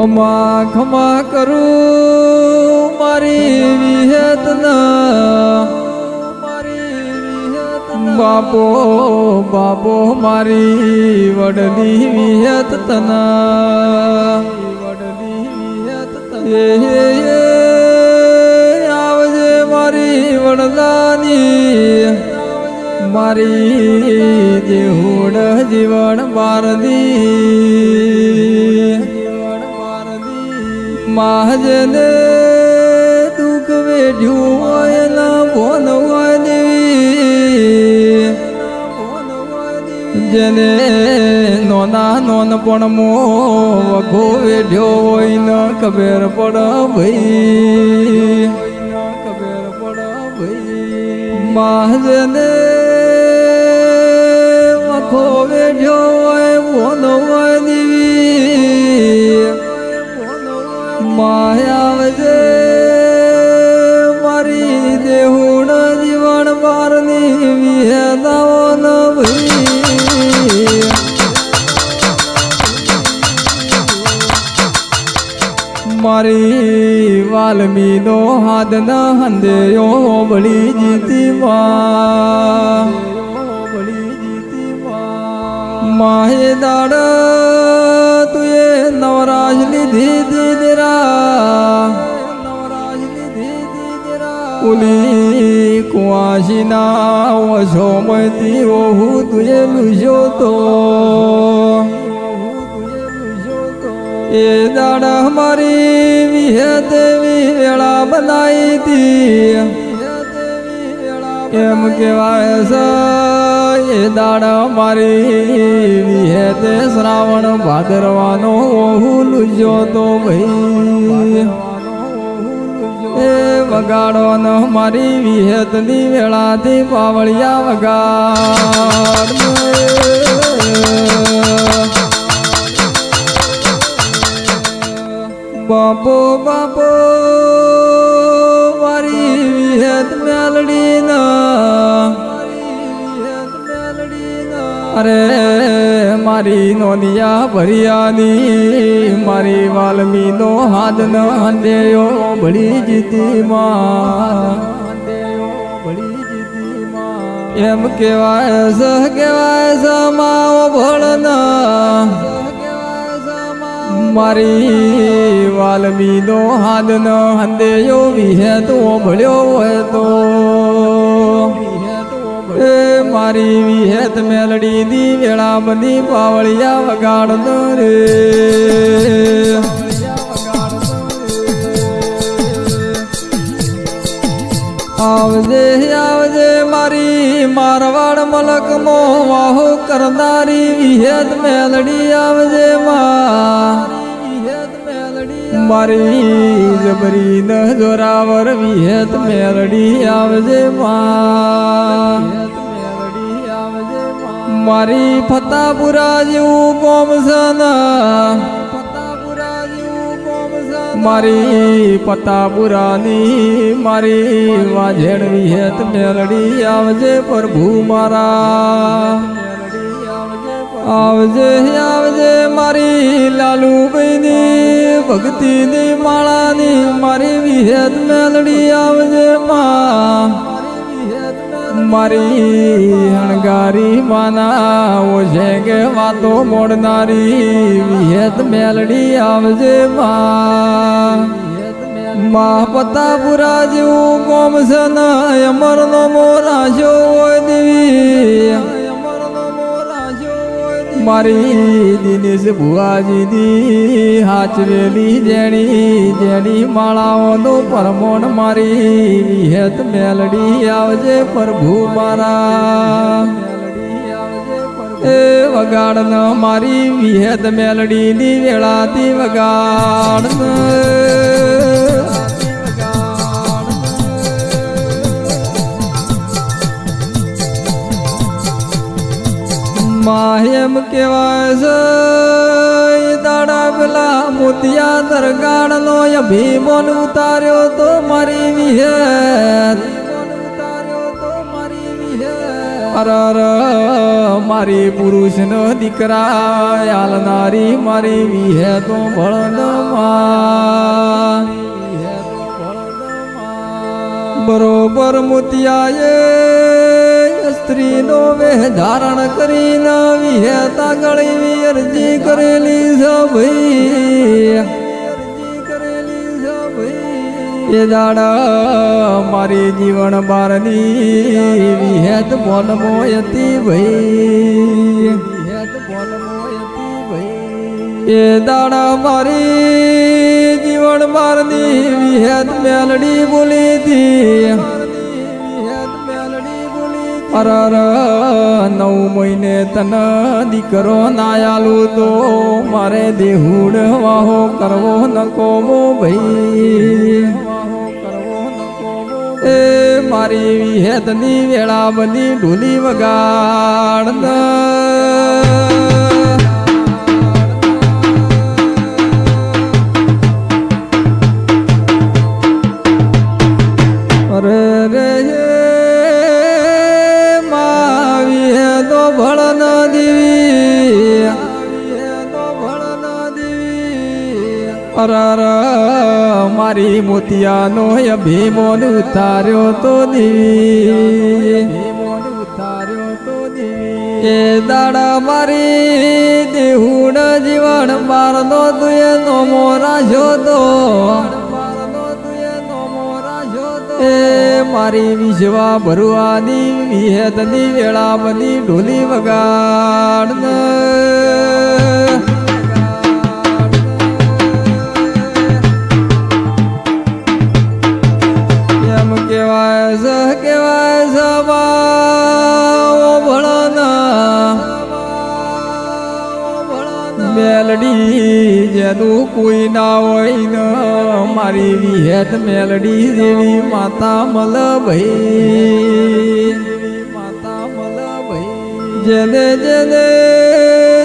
ખમા ખમા કરું મારી વિહેતના બાપો બાપો મારી વડલી વિહેત તના આવજે મારી વડલાની મારી દેહુડ જીવન બારદી મહાજને દુઃખ વેઢ્યું હોય ના ભોન હોય દેવી જેને નોના નોન પણ મો વઘો વેઢ્યો હોય ન ખબર પડ ભાઈ ખબર પડ ભાઈ મહાજને વઘો વેઢ્યો હોય ભોન હોય દેવી માયાવજે મારી દેહુણ જીવન બારની વિહેદાઓ ન ભઈ મારી વાલ્મીનો હાથ ન હંદેયો બળી જીતી માહે દાડ તુએ નવરાજ લીધી દીદરા ઉલી કુવાસીના વસો મતી ઓહુ તુએ લુસ્યો તો એ દાડા મારી વિહેત વેળા બનાવી હતી એમ કહેવાય છે એ દાડા મારી વિહેતે શ્રાવણ ભાદરવાનો ઓહુ લુસ્યો તો ભાઈ એ વગાડો ન મારી વિહેતની વેળાથી પાવળિયા વગાડ બાપો બાપો મારી વિહેત મેલડી ના અરે મારી નોનિયા ભરિયાની મારી વાલ્મીનો હાથ ન હંદેયો ભળી જીતી એમ કેવાય છે માઓ ભળના મારી વાલ્મીનો હાથ ન હંદેયો વિહેતો ભળ્યો હોય તો એ મારી વિહેત મેલડી ની વેળા બની પાવળિયા વગાડ રે આવજે આવજે મારી મારવાડ મલક મો વાહો કરનારી વિહેત મેલડી આવજે મારી જબરી ન જોરાવર વિહેત મેલડી આવજે મારી ફતાપુરા જેવું કોમ મારી ફતાપુરાની મારી વાજેણ વિહેત મેલડી આવજે પ્રભુ મારા આવજે આવજે મારી લાલુભાઈની ભક્તિની માળાની મારી વિહેત મેલડી આવજે મારી હણગારી માના ઓછે કે વાતો મોડનારી વિહેત મેલડી આવજે મા પતાપુરા જેવું કોમ છે ને અમરનો મોરાશો હોય દેવી મારી દિનેશ ભુવાજીની હાચવેલી જેણી માળાઓનો પરમોણ મારી વિહેત મેલડી આવજે પ્રભુ મારા એ વગાડ ન મારી વિહેત મેલડીની વેળાથી વગાડ માહેમ કેવાય છે દાડા પેલા મોતિયા દરગાડ નો અભિમાન ઉતાર્યો તો મારી વિહેત અરર મારી પુરુષ ન દીકરા આલનારી મારી વિહે તો ભળનમાં બરોબર મોતિયાએ સ્ત્રીનો વેહ ધારણ કરીને વિહેતા ગળી અરજી કરેલી છે એ દાડા મારી જીવન બારની વિહેત બોલમો હતી ભાઈ એ દાડા મારી જીવન બારની વિહેત મેલડી બોલી હતી અરર 9 મહિને તન દીકરો નાયાલું તો મારે દેહુડ વાહો કરવો નકોમો ભાઈ એ મારી વિહેતની વેળા બની ઢોલી વગાડ અરે રે ભળન દેવી અરર મારી મોતિયાનો અભિમોન ઉતાર્યો તો દેવી એ દાડા મારી દેહુડ જીવન મારનો તુએ નો મોરાજો તો એ મારી વિશ્વા ભરવાની વિહેતની વેળા બની ઢોલી વગાડ એમ કેવાય છે મેલડી જેનું કોઈ ના હોય ને મારી વિહેત મેલડી જેવી માતા મલ ભાઈ જેને જેને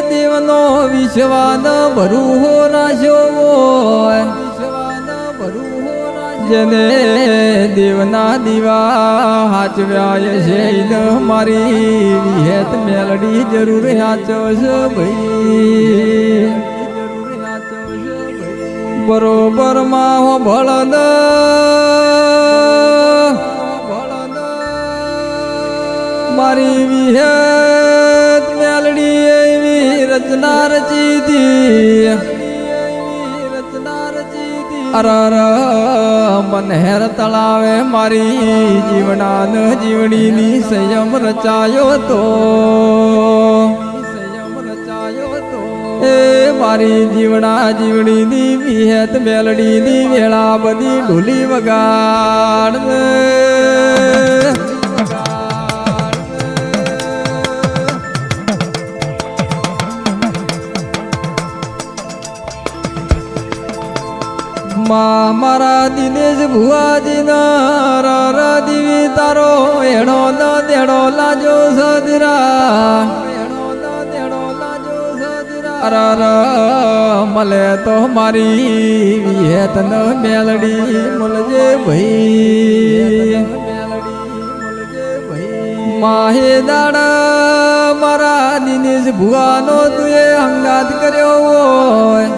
દેવનો વિશ્વાન ભરું હો રાખ્યો હોય જેને દેવના દીવા હાચવ્યા છે મારી વિહેત મેલડી જરૂર હાચવશે ભાઈ બરોબર માં હો ભળન મારી વિહેત મેલડી એવી રચના રચી હતી અરર મનહેર તળાવે મારી જીવનાન જીવણીની સંયમ રચાયો તો એ મારી જીવણા જીવણીની વિહેત મેલડીની વેળા બધી ઢોલી વગાડ મારા દિનેશ ભુવાજીના રર દીવી તારો એડો ન દેડો લાજો સદરા અરર મળે તો મારી વિહેત ન મેલડી મળજે ભાઈ માહે દાડા મારા દિનેશ ભુવાનો તુએ હંગાત કર્યો હોય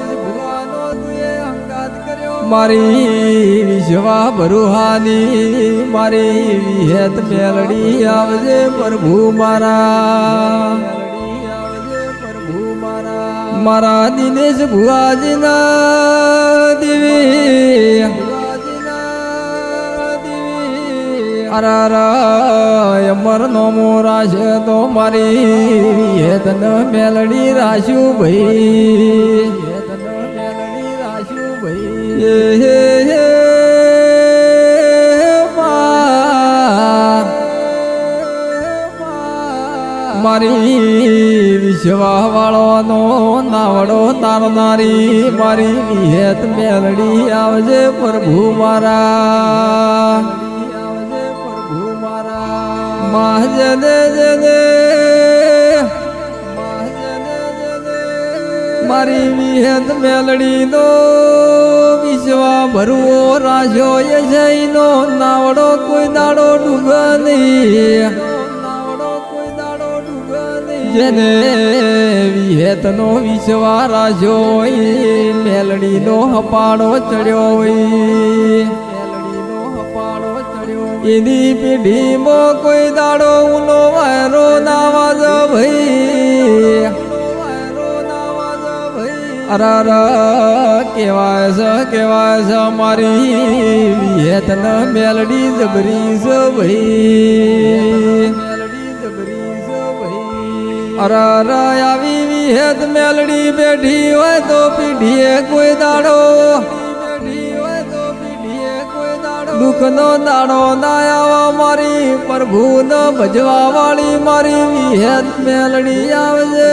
મારી વિશ્વા ભરુહાની મારી વિહેત મેલડી આવજે પ્રભુ મારા દિનેશ ભુવાજીના દેવી અરર અમર નો મોરાશે તો મારી વિહેત મેલડી રાખ્યું ભાઈ મારી વિશ્વા વાળોનો નાવડો તારનારી મારી વિહેત મેલડી આવજે પ્રભુ મારા મહાજને જને મારી વિહેત મેલડી નો વિશ્વા ભરવો રાજો યશનો નાવડો કોઈ દાડો ડૂબે નહીં જેને વિહેતનો વિશ્વા રાખ્યો હોય મેલડીનો હપાડો ચડ્યો હોય એની પેઢીમાં કોઈ દાડો ઉનો વાયરો ના વાજ ભાઈ અરર કેવાય છે મારી વિહેતન મેલડી જબરી છે ભાઈ અરર આવી વિહેત મેલડી બેઠી હોય તો પીઢીએ કોઈ દાડો દુઃખનો દાડો ના આવા મારી પ્રભુ ન ભજવા વાળી મારી વિહેત મેલડી આવજે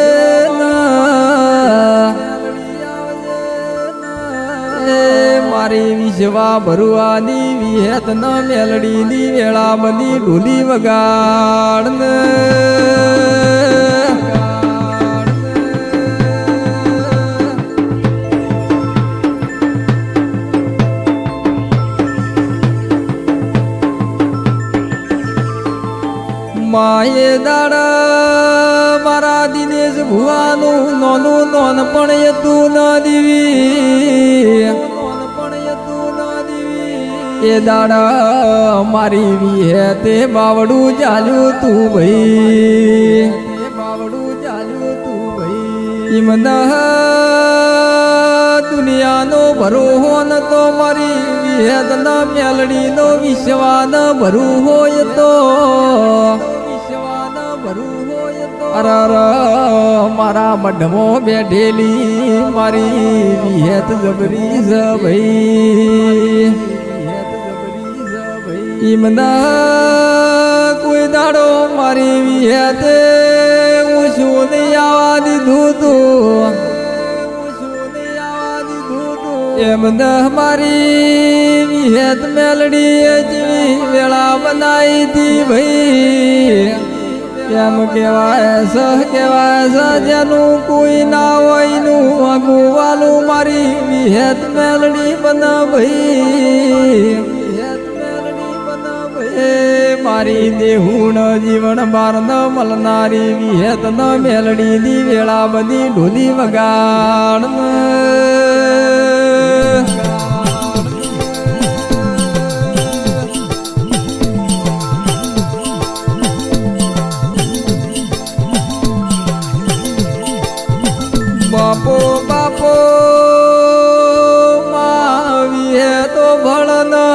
મારી વિશ્વા ભરુવાની વિહેત ન મેલડીની વેળા બની ઢોલી વગાડ માએ દાડા મારા દિનેશ ભુવાનું નોનું નોન પણ તું ના દીવી એ દાડા મારી વિહેતે બાવડું ચાલ્યું તું ભાઈ ઇમના દુનિયાનો ભરોહો ન તો મારી વિહેતના મેલડીનો વિશ્વાન ભરું હોય તો અરર મારા મઢમાં બેઠેલી મારી વિહેત જબરી છે ભાઈ ઇમના કોઈ દાડો મારી વિહેતે હું શું નહીં આવવા દીધું તું એમને મારી વિહેત મેલડી જેવી વેળા બનાવી હતી ભાઈ એમ કેવાય છે જેનું કોઈ ના હોય નું અગુવાલું મારી વિહેત મેલડી બના ભાઈ મારી દેહુણ જીવન બાર ન મળનારી વિહેત ન મેલડી ની વેળા બધી ઢોલી વગાડ બાપો બાપો માં વિહેતો ભળના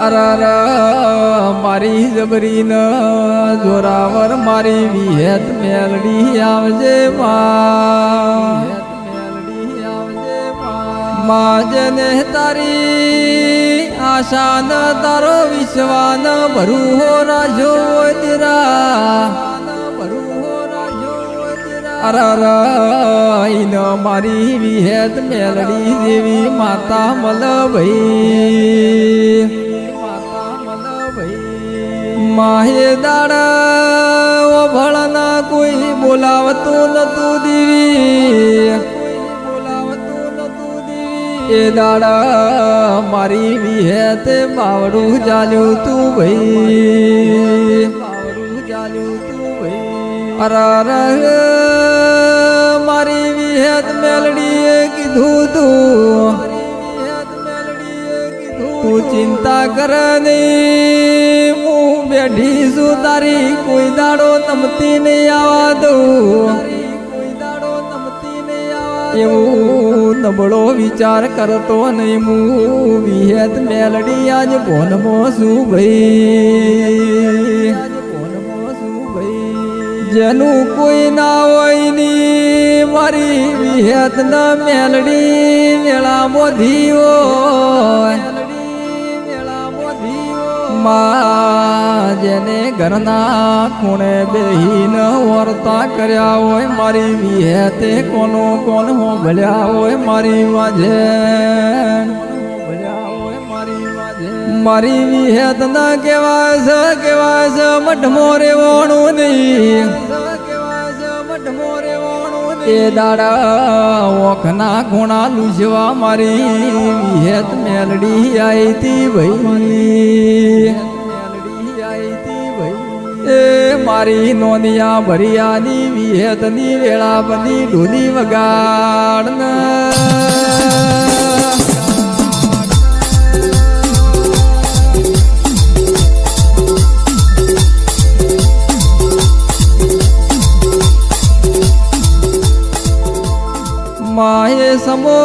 અરર મારી જબરી ન જોરાવર મારી વિહેત મેલડી આવજે માં જેને તારી આશા ન તારો વિશ્વાન ભરું હો રાજો તેરા અરર ઈન મારી વિહેત મેલડી જેવી માતા મલ ભાઈ માહે દાડા ભળના કોઈ બોલાવતું નતું દીવી એ દાડા મારી વિહેત બાવડું ચાલ્યું તું ભાઈ અરર મારી વિહેત મેલડીએ કીધું તું ચિંતા કર નહીં હું બેઠી છું તારી કોઈ દાડો નમતી નહીં આવવા દઉં એવું નબળો વિચાર કરતો નહીં હું વિહેત મેલડી આજ ભોનમાં છું ભાઈ જેનું કોઈ ના હોય ની મારી વિહેત ના મેલડી વેળા મોધી હોય માં જેને ઘરના ખૂણે બેહીને વર્તા કર્યા હોય મારી વિહેતે કોનો કોણ હો ભલ્યા હોય મારી વાજે મારી વિહેત ના કેવાય છે મઢમો રેવાણું નહીં એ દાડા ઓખના ખૂણા લૂછવા મારી વિહેત મેલડી આઈ તી ભાઈ મારી નોનિયા ભરિયાની વિહેતની વેળા બની ઢોલી વગાડ માહે સમો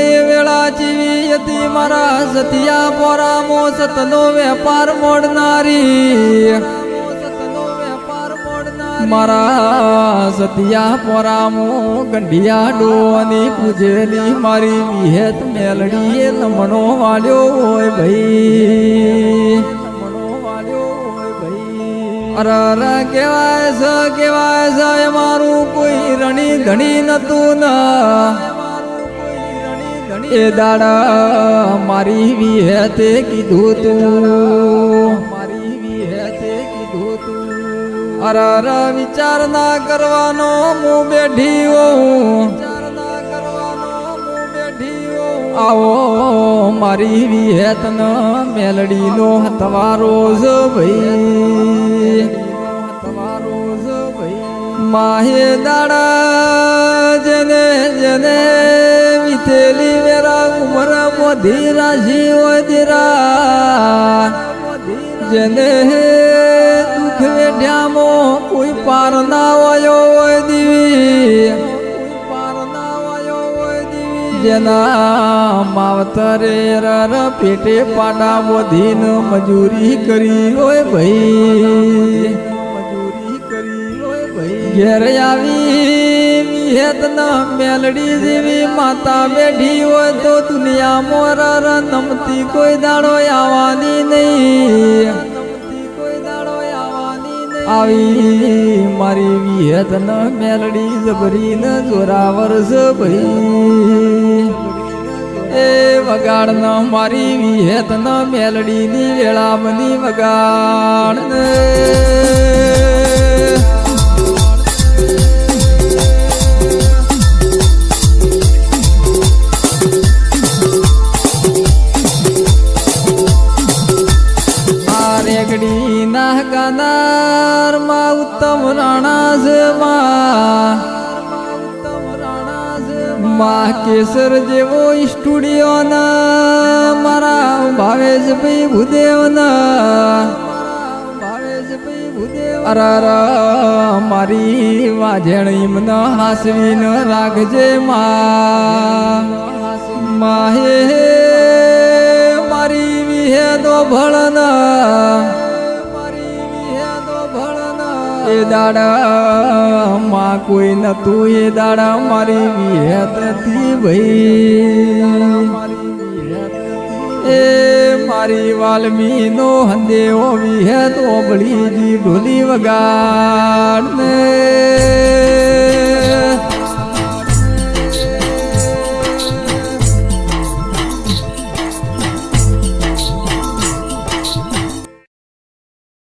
એ વેળા જીવી હતી મારા સતિયા પોરામો સતનો વેપાર મોડનારી મારા સતિયા પોરામો ગંઢિયા ડોની પૂજેલી મારી વિહેત મેલડીએ નમણો વાળ્યો હોય ભાઈ અરર કેવાય છે મારું કોઈ રણી ધણી નતું એ દાડા મારી વિહેતે કીધું તું અરર વિચાર ના કરવાનો હું બેઠી હોઉં આવો મારી વિહેત ન મેલડી નો હતવારો છે ભાઈ માહે દાડા જેને જેને વિતેલી વેરા ઉમર મોધી રાશી હોય દીરા જેને દુઃખ વેઢ્યામો કોઈ પાર ના વાયો હોય દીવી જેના માવતરે રર પેટે પાડા બોધીન મજૂરી કરી હોય ભાઈ ઘેર આવી વિહેત ન મેલડી જેવી માતા બેઠી હોય તો દુનિયા મોરર નમતી કોઈ દાડો આવવાની નહીં આવી મારી વિહેત ન મેલડી જબરી ન જોરાવર છે ભાઈ એ વગાડ ન મારી વિહેત ન મેલડી ની વેળા બની વગાડ ને રેગડી ના ગાનાર માં ઉત્તમ રાણા છે માં કેસર જેવો સ્ટુડિયો ના મારા ભાવેશ ભાઈ ભૂદેવ ના અરર મારી વાજણી મન હાસવી ન રાખજે માહે મારી વિહેદો ભળના એ દાડા માં કોઈ નતું એ દાડા મારી વિહેત હતી ભાઈ એ મારી વાલ્મી નો હંદેવો વિહેત ઓબળીજી ઢોલી વગાડ ને